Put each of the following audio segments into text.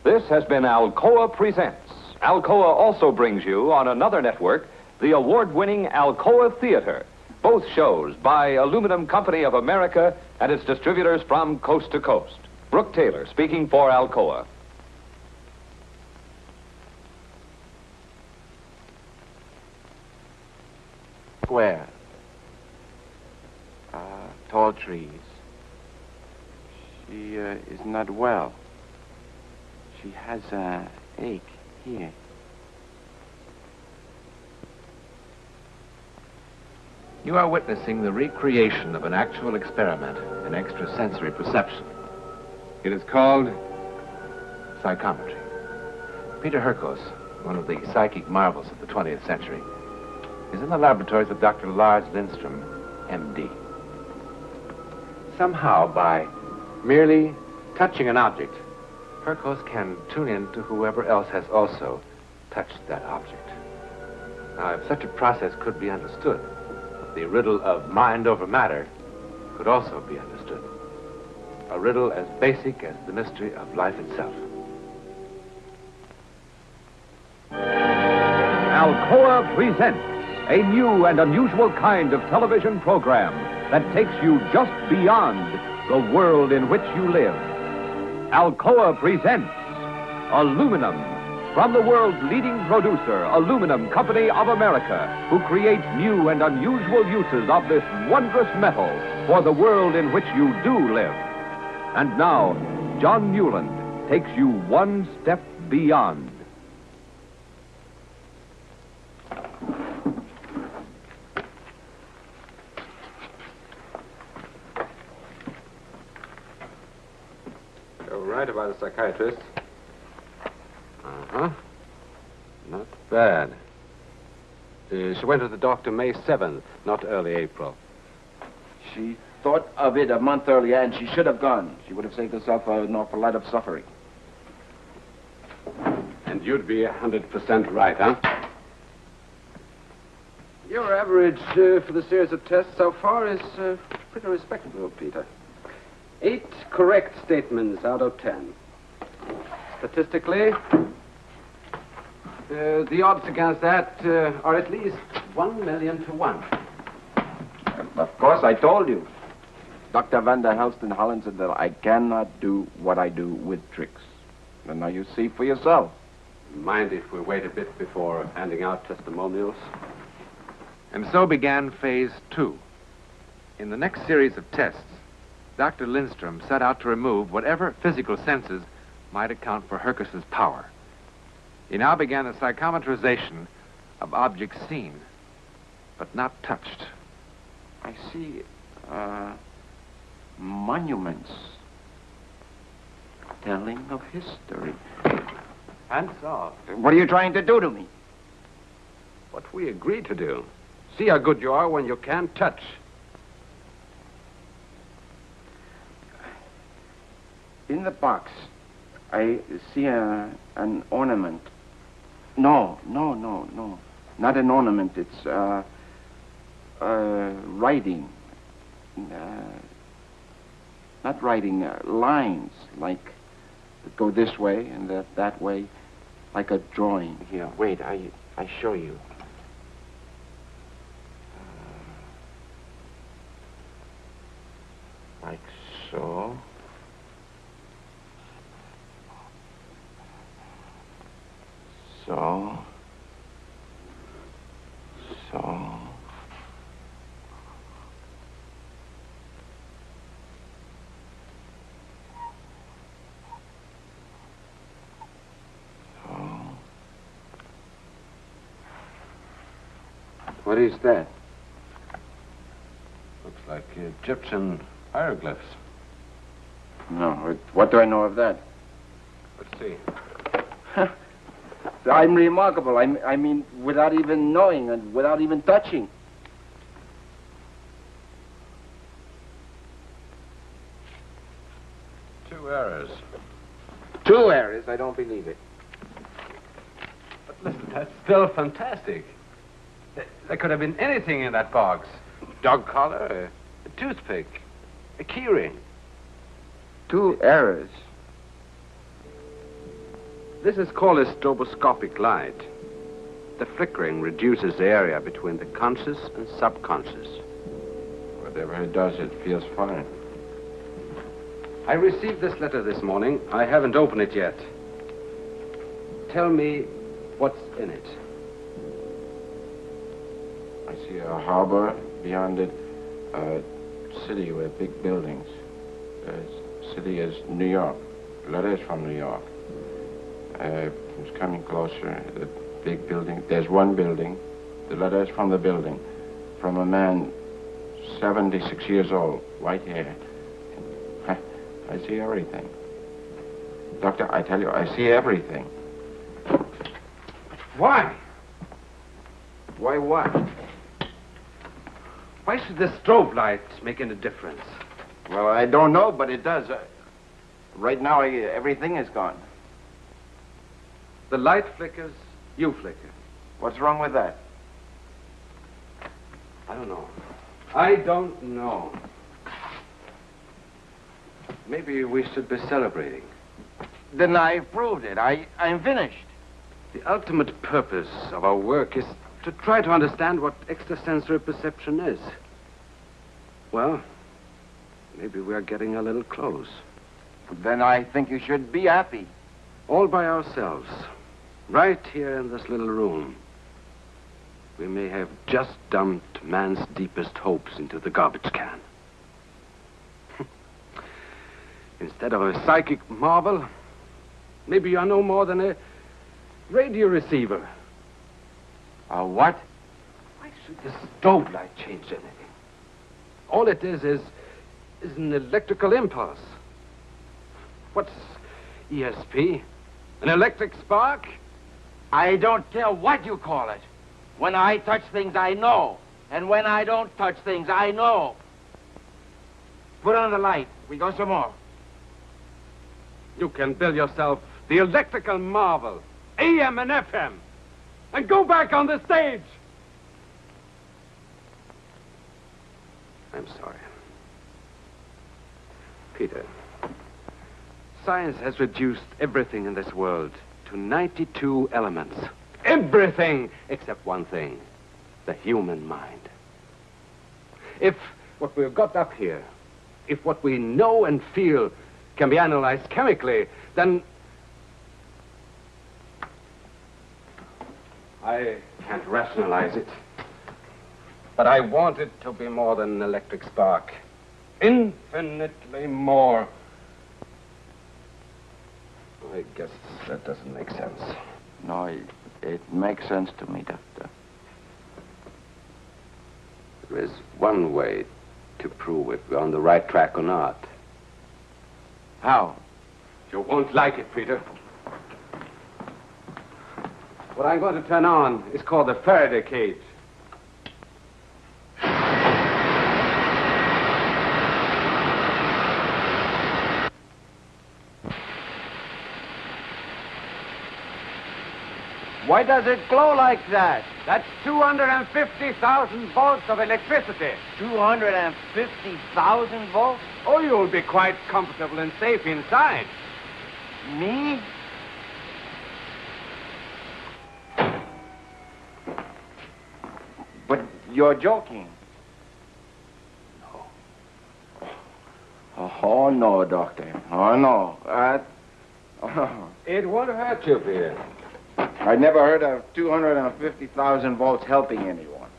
This has been Alcoa Presents. Alcoa also brings you on another network the award-winning Alcoa Theater. Both shows by Aluminum Company of America and its distributors from coast to coast. Brooke Taylor speaking for Alcoa. Square. Tall trees. She is not well. She has an ache here. You are witnessing the recreation of an actual experiment in extrasensory perception. It is called psychometry. Peter Hurkos, one of the psychic marvels of the 20th century, is in the laboratories of Dr. Lars Lindström, MD. Somehow, by merely touching an object, Hurkos can tune in to whoever else has also touched that object. Now, if such a process could be understood, the riddle of mind over matter could also be understood. A riddle as basic as the mystery of life itself. Alcoa presents a new and unusual kind of television program that takes you just beyond the world in which you live. Alcoa presents Aluminum, from the world's leading producer, Aluminum Company of America, who creates new and unusual uses of this wondrous metal for the world in which you do live. And now, John Newland takes you one step beyond. You're right about the psychiatrist. Uh-huh. Not bad. She went to the doctor May 7th, not early April. She thought of it a month earlier, and she should have gone. She would have saved herself an awful lot of suffering. And you'd be 100% right, huh? Your average for the series of tests so far is pretty respectable, Peter. 8 correct statements out of 10. Statistically, the odds against that are at least 1,000,000 to 1. Of course, I told you. Dr. Van der Helst in Holland said that I cannot do what I do with tricks. And now you see for yourself. Mind if we wait a bit before handing out testimonials? And so began phase 2. In the next series of tests, Dr. Lindström set out to remove whatever physical senses might account for Hurkos' power. He now began the psychometrization of objects seen, but not touched. I see monuments telling of history. Hands off. What are you trying to do to me? What we agreed to do. See how good you are when you can't touch. In the box, I see an ornament. No. Not an ornament. It's writing. Not writing, lines, like that go this way and that way, like a drawing. Here, wait, I show you. Like so. So. What is that? Looks like Egyptian hieroglyphs. No, what do I know of that? Let's see. I'm remarkable. I mean, without even knowing and without even touching. Two errors. 2 errors? I don't believe it. But listen, that's still fantastic. There could have been anything in that box. Dog collar, a toothpick, a keyring. 2 errors. This is called a stroboscopic light. The flickering reduces the area between the conscious and subconscious. Whatever it does, it feels fine. I received this letter this morning. I haven't opened it yet. Tell me what's in it. I see a harbor, beyond it, a city with big buildings. The city is New York. Letters from New York. It's coming closer. The big building. There's one building. The letters from the building. From a man 76 years old, white hair. I see everything. Doctor, I tell you, I see everything. Why? Why what? Why should the strobe light make any difference? Well, I don't know, but it does. Right now, everything is gone. The light flickers, you flicker. What's wrong with that? I don't know. I don't know. Maybe we should be celebrating. Then I proved it. I'm finished. The ultimate purpose of our work is to try to understand what extrasensory perception is. Well, maybe we are getting a little close. Then I think you should be happy. All by ourselves, right here in this little room. We may have just dumped man's deepest hopes into the garbage can. Instead of a psychic marvel, maybe you are no more than a radio receiver. A what? Why should the strobe light change anything? All it is an electrical impulse. What's ESP? An electric spark? I don't care what you call it. When I touch things, I know. And when I don't touch things, I know. Put on the light. We go some more. You can build yourself the electrical marvel, AM and FM, and go back on the stage. I'm sorry. Peter, science has reduced everything in this world to 92 elements. Everything except one thing, the human mind. If what we've got up here, if what we know and feel can be analyzed chemically, then I can't rationalize it. But I want it to be more than an electric spark. Infinitely more. I guess that doesn't make sense. No, it makes sense to me, Doctor. There is one way to prove if we're on the right track or not. How? You won't like it, Peter. What I'm going to turn on is called the Faraday cage. Why does it glow like that? That's 250,000 volts of electricity. 250,000 volts? Oh, you'll be quite comfortable and safe inside. Me? But you're joking. No. Oh, no, Doctor. Oh, no. It won't hurt you, Peter. I never heard of 250,000 volts helping anyone.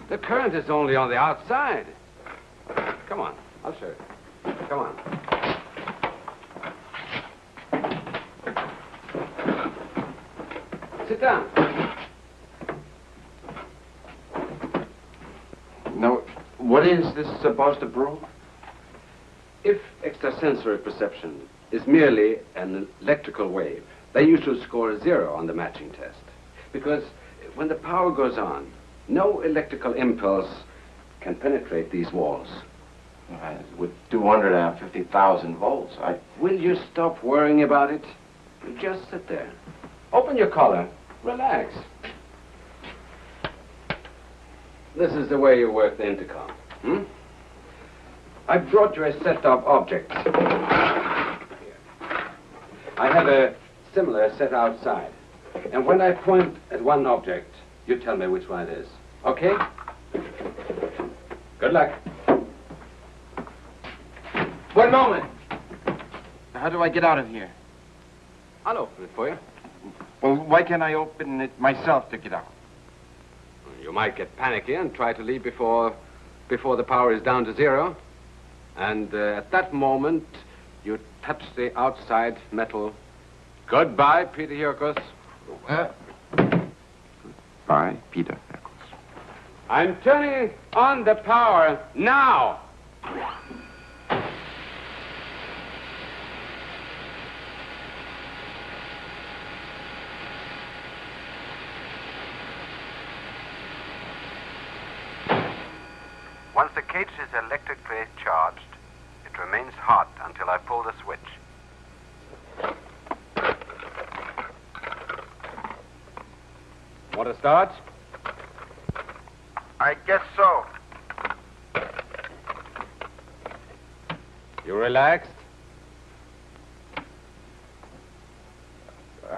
The current is only on the outside. Come on, I'll show you. Come on. Sit down. Now, what is this supposed to prove? If extrasensory perception is merely an electrical wave, then you should score a 0 on the matching test. Because when the power goes on, no electrical impulse can penetrate these walls. With 250,000 volts, Will you stop worrying about it? You just sit there. Open your collar. Relax. This is the way you work the intercom. I brought you a set of objects. Here. I have a similar set outside. And when I point at one object, you tell me which one it is. Okay? Good luck. One moment. How do I get out of here? I'll open it for you. Well, why can't I open it myself to get out? You might get panicky and try to leave before the power is down to zero. And at that moment, you touch the outside metal. Goodbye, Peter Hurkos. Bye, Peter. I'm turning on the power now. Once the cage is electrically charged, it remains hot until I pull the switch. Want to start? I guess so. You relaxed?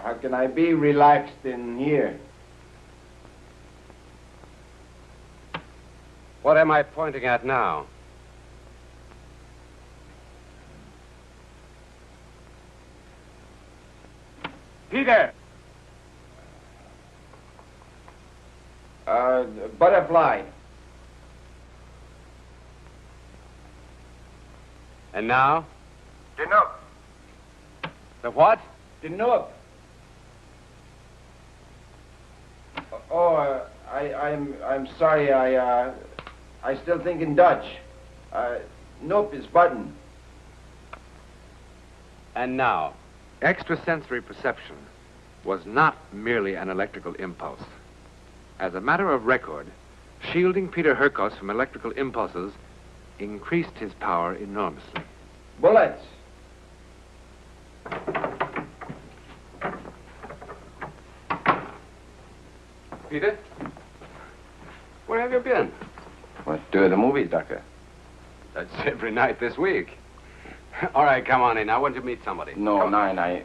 How can I be relaxed in here? What am I pointing at now? Peter! Butterfly. And now? Denote. The what? The noob. Oh, I'm sorry. I still think in Dutch. Nope is button. And now? Extrasensory perception was not merely an electrical impulse. As a matter of record, shielding Peter Hurkos from electrical impulses increased his power enormously. Bullets. Peter? Where have you been? What, the movies, Doctor? That's every night this week. All right, come on in. I want to meet somebody. No, Come. nine,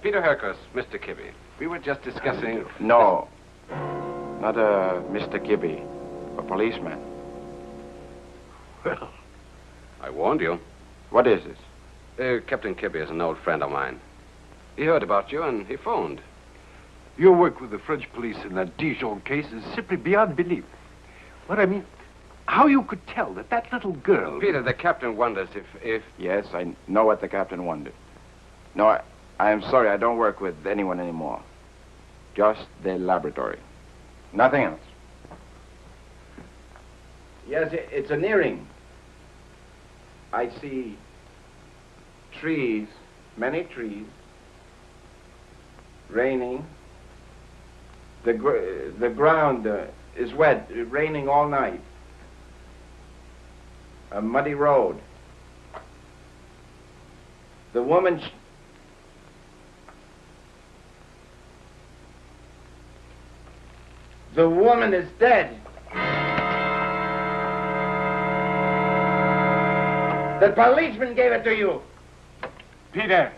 Peter Hurkos, Mr. Kibbe. We were just discussing... No. Not Mr. Kibbe. A policeman. Well, I warned you. What is this? Captain Kibbe is an old friend of mine. He heard about you and he phoned. Your work with the French police in that Dijon case is simply beyond belief. What I mean, how you could tell that little girl... Peter, the captain wonders if... Yes, I know what the captain wondered. No, I am sorry, I don't work with anyone anymore. Just the laboratory. Nothing else. Yes, it's an earring. I see trees, many trees, raining. The ground is wet, raining all night. A muddy road. The woman... The woman is dead. The policeman gave it to you. Peter!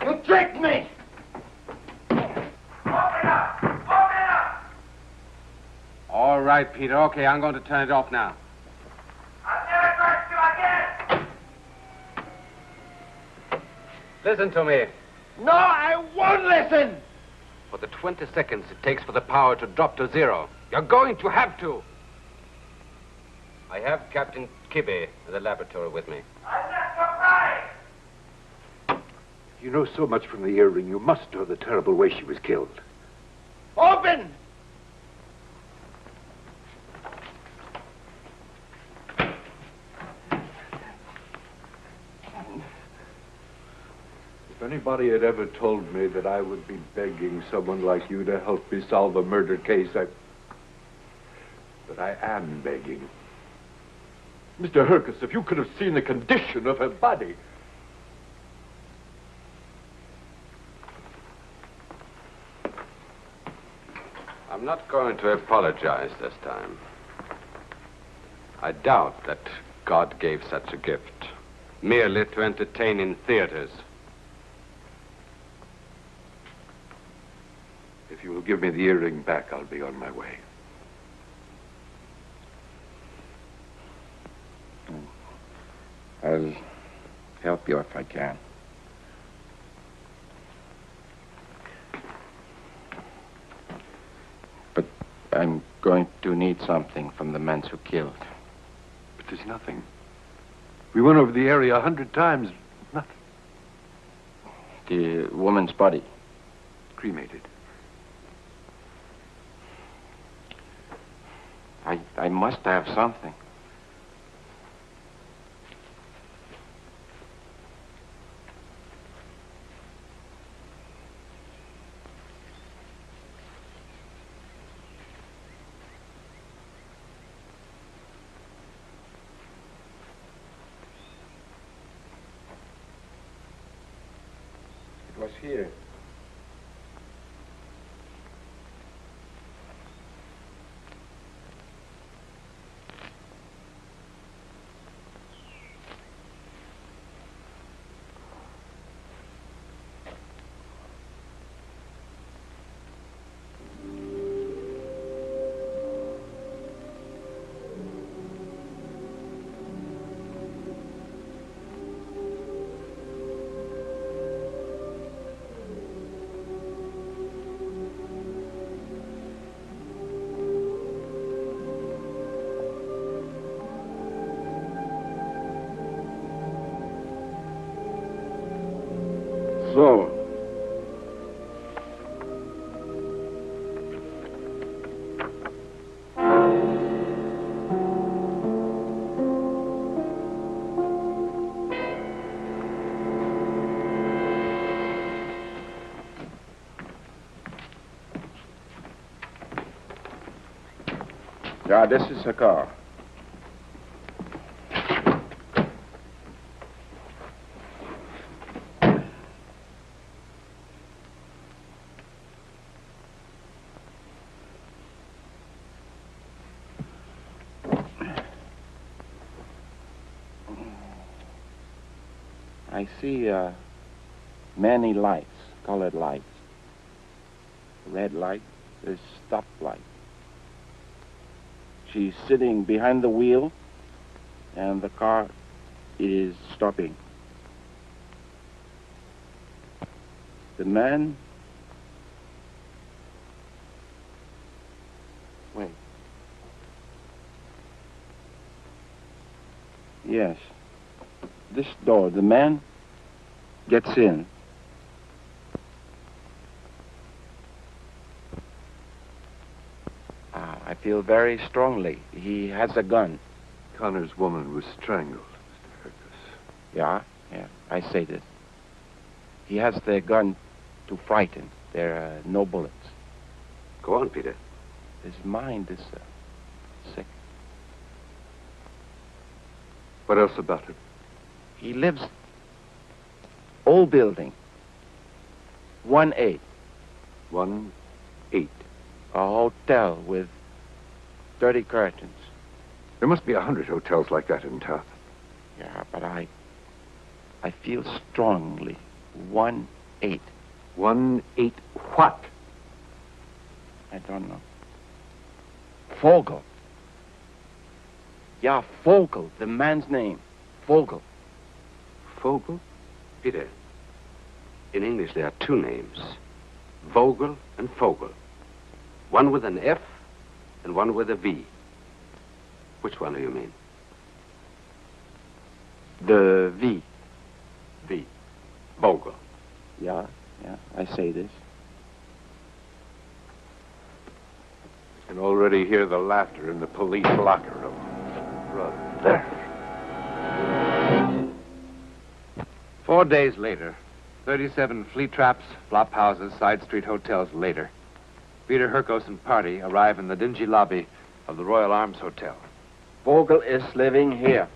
You tricked me! All right, Peter. Okay, I'm going to turn it off now. I'll never trust you again. Listen to me. No, I won't listen! For the 20 seconds it takes for the power to drop to zero, you're going to have to. I have Captain Kibbe in the laboratory with me. I'm not surprised. You know so much from the earring, you must know the terrible way she was killed. Open! If anybody had ever told me that I would be begging someone like you to help me solve a murder case, but I am begging. Mr. Hurkos, if you could have seen the condition of her body. I'm not going to apologize this time. I doubt that God gave such a gift merely to entertain in theaters. If you will give me the earring back, I'll be on my way. I'll help you if I can. But I'm going to need something from the men who killed. But there's nothing. We went over the area 100 times. Nothing. The woman's body. Cremated. I must have something. It was here. So, yeah, this is a car. I see many lights, colored lights. Red light is stop light. She's sitting behind the wheel, and the car is stopping. The man... Wait. Yes. This door, the man gets in. I feel very strongly. He has a gun. Connor's woman was strangled, Mr. Hurkos. Yeah, I say this. He has the gun to frighten. There are no bullets. Go on, Peter. His mind is sick. What else about him? He lives... Old building. 1-8. 1-8. A hotel with 30 curtains. There must be 100 hotels like that in town. Yeah, but I feel strongly. 1-8. 1-8 what? I don't know. Vogel. Yeah, Vogel, the man's name. Vogel. Vogel? Peter, in English there are two names. Vogel and Vogel. One with an F and one with a V. Which one do you mean? The V. V. Vogel. Yeah, I say this. I can already hear the laughter in the police locker room. Brother. 4 days later, 37 flea traps, flop houses, side street hotels later, Peter Hurkos and party arrive in the dingy lobby of the Royal Arms Hotel. Vogel is living here.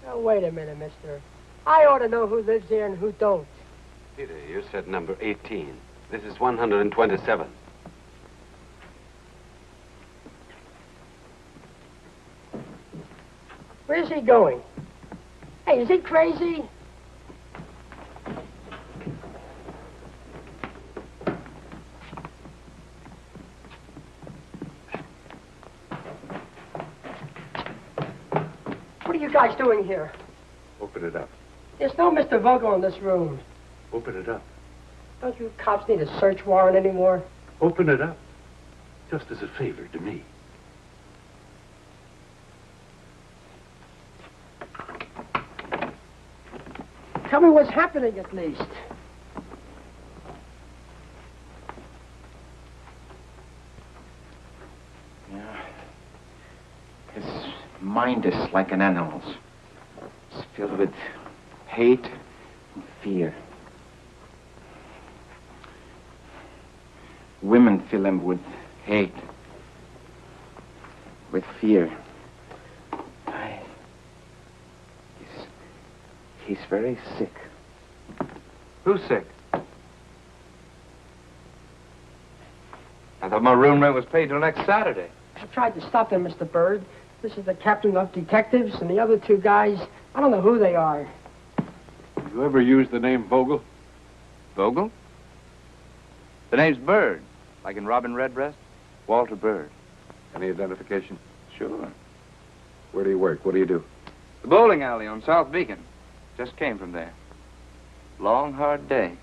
Now, wait a minute, mister. I ought to know who lives here and who don't. Peter, you said number 18. This is 127. Where's he going? Hey, is he crazy? guys doing here? Open it up. There's no Mr. Vogel in this room. Open it up. Don't you cops need a search warrant anymore? Open it up. Just as a favor to me. Tell me what's happening at least. Yeah. His mind is like an animal's. It's filled with hate and fear. Women fill him with hate, with fear. He's very sick. Who's sick? I thought my room rent was paid till next Saturday. I tried to stop them, Mr. Bird. This is the captain of detectives, and the other two guys, I don't know who they are. You ever use the name Vogel? Vogel? The name's Bird, like in Robin Redbreast. Walter Bird. Any identification? Sure. Where do you work? What do you do? The bowling alley on South Beacon. Just came from there. Long, hard day.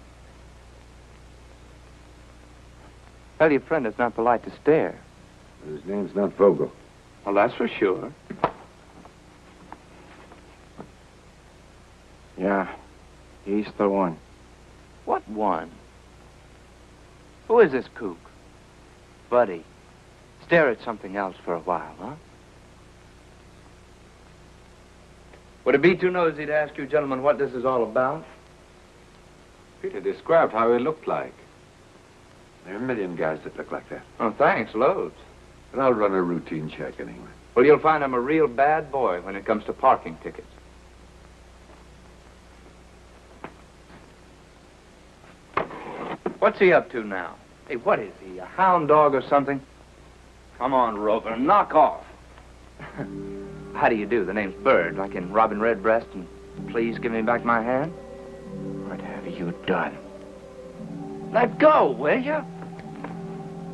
Tell your friend it's not polite to stare. His name's not Vogel. Well, that's for sure. Yeah, he's the one. What one? Who is this kook? Buddy, stare at something else for a while, huh? Would it be too nosy to ask you gentlemen what this is all about? Peter described how he looked like. There are a million guys that look like that. Oh, thanks, loads. But I'll run a routine check anyway. Well, you'll find I'm a real bad boy when it comes to parking tickets. What's he up to now? Hey, what is he, a hound dog or something? Come on, Rover, knock off. How do you do? The name's Bird, like in Robin Redbreast, and please give me back my hand. What have you done? Let go, will you?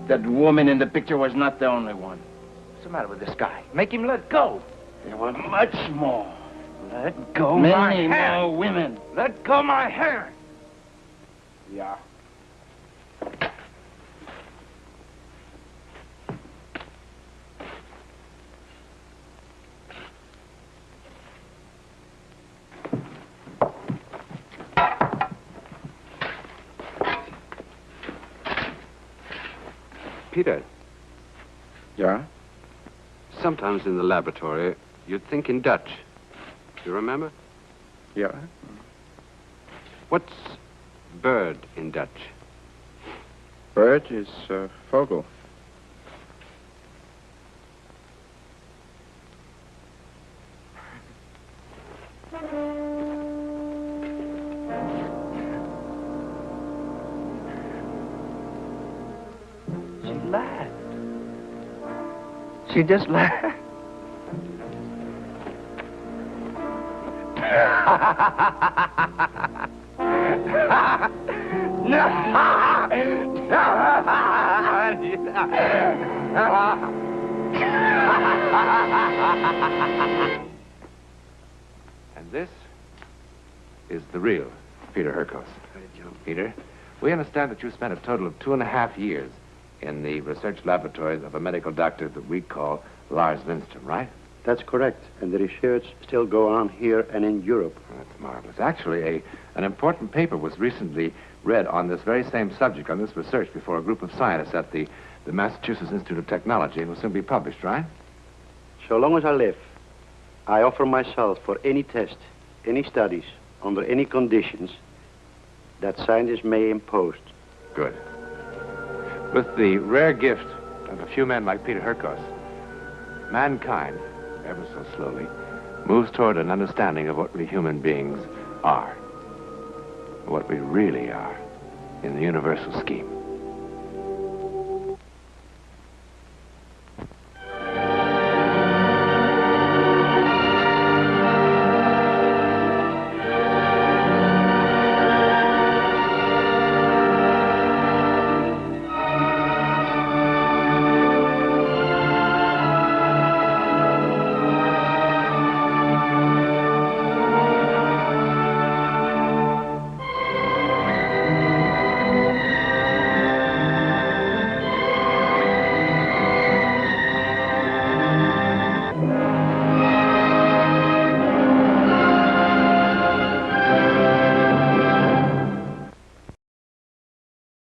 That woman in the picture was not the only one. What's the matter with this guy? Make him let go. There were much more. Let go my hand. Many more women. Let go my hand. Yeah. Peter. Yeah? Sometimes in the laboratory, you'd think in Dutch. Do you remember? Yeah. What's bird in Dutch? Bird is Vogel. She just laughed. And this is the real Peter Hurkos. Peter, we understand that you spent a total of 2.5 years in the research laboratories of a medical doctor that we call Lars Lindstrom, right? That's correct. And the research still go on here and in Europe. That's marvelous. Actually, an important paper was recently read on this very same subject, on this research, before a group of scientists at the Massachusetts Institute of Technology, and will soon be published, right? So long as I live, I offer myself for any test, any studies, under any conditions that scientists may impose. Good. With the rare gift of a few men like Peter Hurkos, mankind, ever so slowly, moves toward an understanding of what we human beings are, what we really are in the universal scheme.